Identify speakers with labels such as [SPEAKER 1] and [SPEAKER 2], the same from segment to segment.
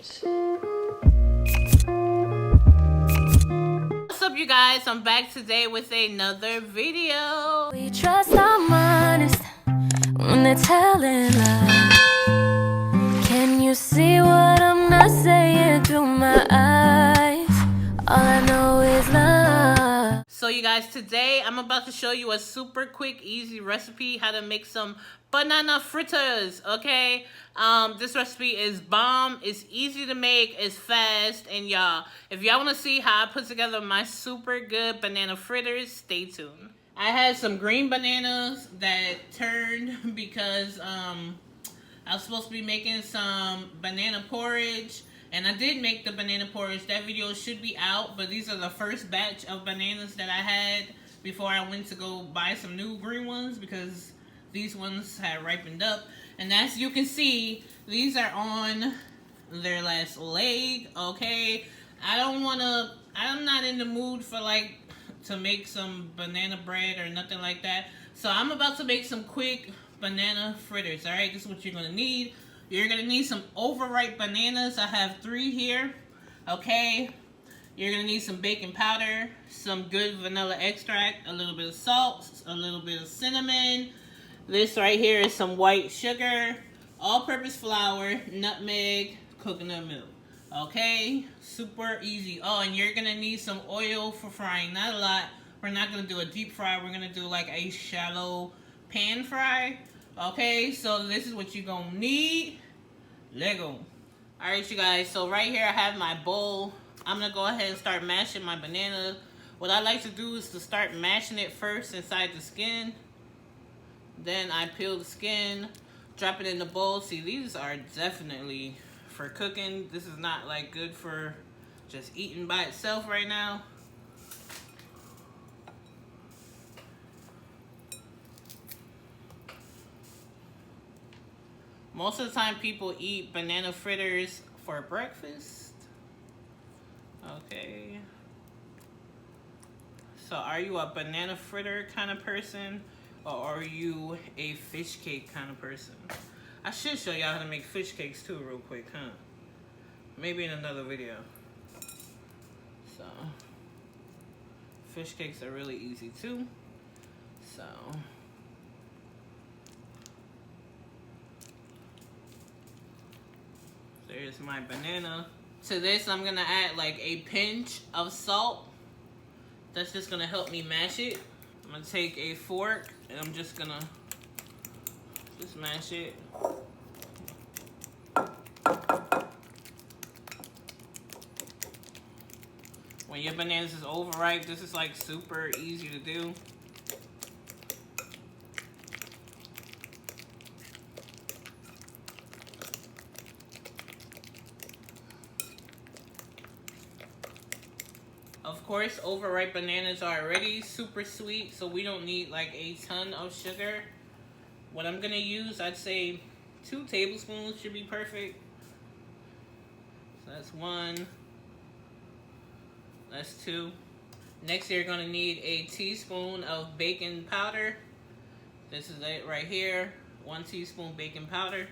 [SPEAKER 1] What's up, you guys? I'm back today with another video.
[SPEAKER 2] We trust our minds when they're telling lies. Can you see what I'm not saying through my eyes? All I know is love.
[SPEAKER 1] So you guys, today I'm about to show you a super quick, easy recipe how to make some banana fritters, okay? This recipe is bomb. It's easy to make, it's fast, and y'all, if y'all want to see how I put together my super good banana fritters, stay tuned. I had some green bananas that turned because I was supposed to be making some banana porridge, and I did make the banana porridge. That video should be out, but these are the first batch of bananas that I had before I went to go buy some new green ones because these ones had ripened up. And as you can see, these are on their last leg, okay? I'm not in the mood for to make some banana bread or nothing like that. So I'm about to make some quick banana fritters, all right? This is what you're gonna need. You're gonna need some overripe bananas. I have 3 here, okay? You're gonna need some baking powder, some good vanilla extract, a little bit of salt, a little bit of cinnamon. This right here is some white sugar, all-purpose flour, nutmeg, coconut milk. Okay, super easy. Oh, and you're gonna need some oil for frying. Not a lot. We're not gonna do a deep fry. We're gonna do like a shallow pan fry. Okay, so this is what you're gonna need. Lego. Alright, you guys, so right here I have my bowl. I'm gonna go ahead and start mashing my banana. What I like to do is to start mashing it first inside the skin. Then I peel the skin, drop it in the bowl. See, these are definitely for cooking. This is not like good for just eating by itself right now. Most of the time people eat banana fritters for breakfast. Okay. So are you a banana fritter kind of person, or are you a fish cake kind of person? I should show y'all how to make fish cakes too real quick, huh? Maybe in another video. So, fish cakes are really easy too. So, there's my banana. To this, I'm gonna add like a pinch of salt. That's just gonna help me mash it. I'm gonna take a fork and I'm just gonna mash it. When your bananas is overripe, this is like super easy to do. Of course, overripe bananas are already super sweet, so we don't need like a ton of sugar. What I'm gonna use, I'd say 2 tablespoons should be perfect. So that's 1. That's 2. Next, you're gonna need a teaspoon of baking powder. This is it right here. 1 teaspoon baking powder.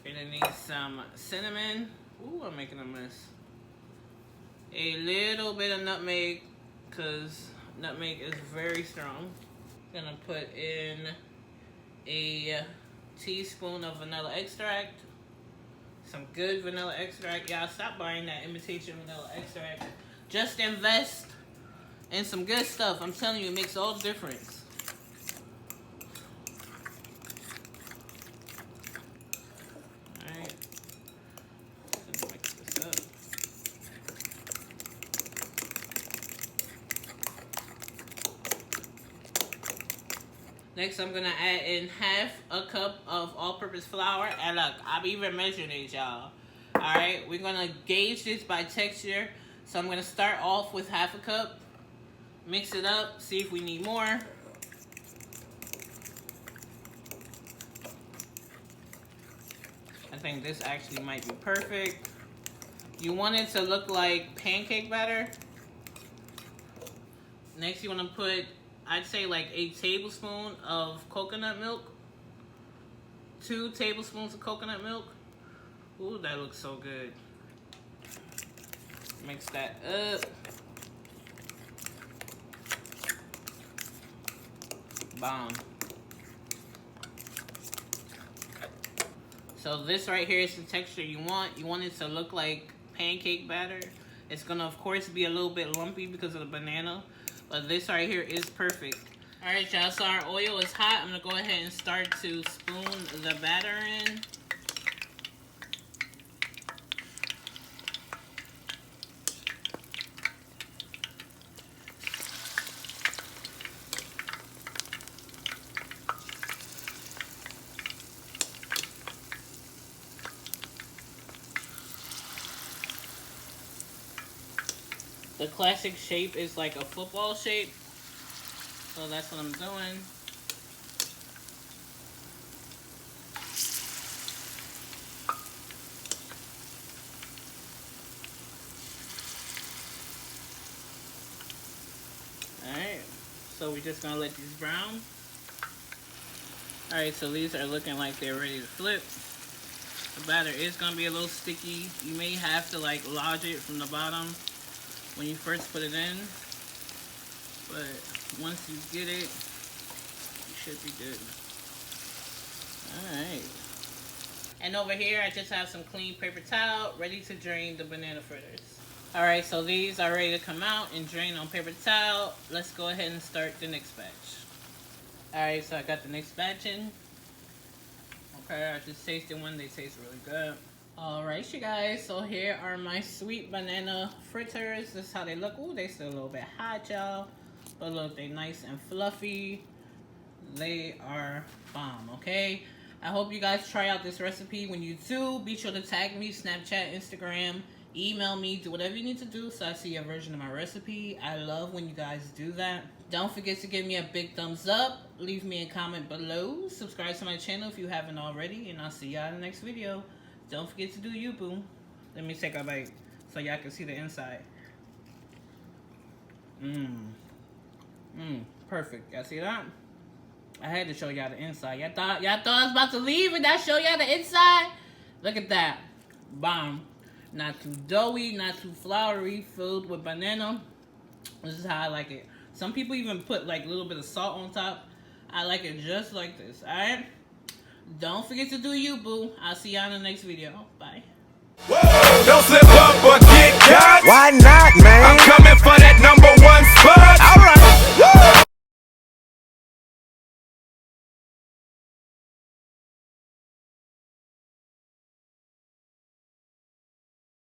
[SPEAKER 1] You're gonna need some cinnamon. Ooh, I'm making a mess. A little bit of nutmeg, because nutmeg is very strong. Gonna put in a teaspoon of vanilla extract. Some good vanilla extract. Y'all, stop buying that imitation vanilla extract. Just invest in some good stuff. I'm telling you, it makes all the difference. Alright. Let's mix this up. Next, I'm gonna add in half a cup of all-purpose flour. And look, I've even measured it, y'all. Alright, we're gonna gauge this by texture. So I'm gonna start off with half a cup. Mix it up, see if we need more. I think this actually might be perfect. You want it to look like pancake batter. Next, you wanna put, I'd say like a tablespoon of coconut milk. 2 tablespoons of coconut milk. Ooh, that looks so good. Mix that up. Bomb. So this right here is the texture you want. You want it to look like pancake batter. It's gonna, of course, be a little bit lumpy because of the banana, but this right here is perfect. All right, y'all, so our oil is hot. I'm gonna go ahead and start to spoon the batter in. The classic shape is like a football shape, so that's what I'm doing. Alright, so we're just gonna let these brown. Alright, so these are looking like they're ready to flip. The batter is gonna be a little sticky. You may have to like lodge it from the bottom when you first put it in, but once you get it, you should be good. Alright. And over here, I just have some clean paper towel ready to drain the banana fritters. Alright, so these are ready to come out and drain on paper towel. Let's go ahead and start the next batch. Alright, so I got the next batch in. Okay, I just tasted one. They taste really good. Alright, you guys, so here are my sweet banana fritters. This is how they look. Ooh, they still a little bit hot, y'all. But look, they nice and fluffy. They are bomb, okay? I hope you guys try out this recipe. When you do, be sure to tag me, Snapchat, Instagram, email me, do whatever you need to do so I see a version of my recipe. I love when you guys do that. Don't forget to give me a big thumbs up. Leave me a comment below. Subscribe to my channel if you haven't already. And I'll see y'all in the next video. Don't forget to do you, boo. Let me take a bite so y'all can see the inside. Perfect. Y'all see that? I had to show y'all the inside. Y'all thought I was about to leave and not show y'all the inside? Look at that. Bomb. Not too doughy, not too floury, filled with banana. This is how I like it. Some people even put like a little bit of salt on top. I like it just like this, alright? Don't forget to do you, boo. I'll see y'all in the next video. Bye.
[SPEAKER 3] Whoa, don't slip up or get caught. Why not, man? I'm coming for that #1.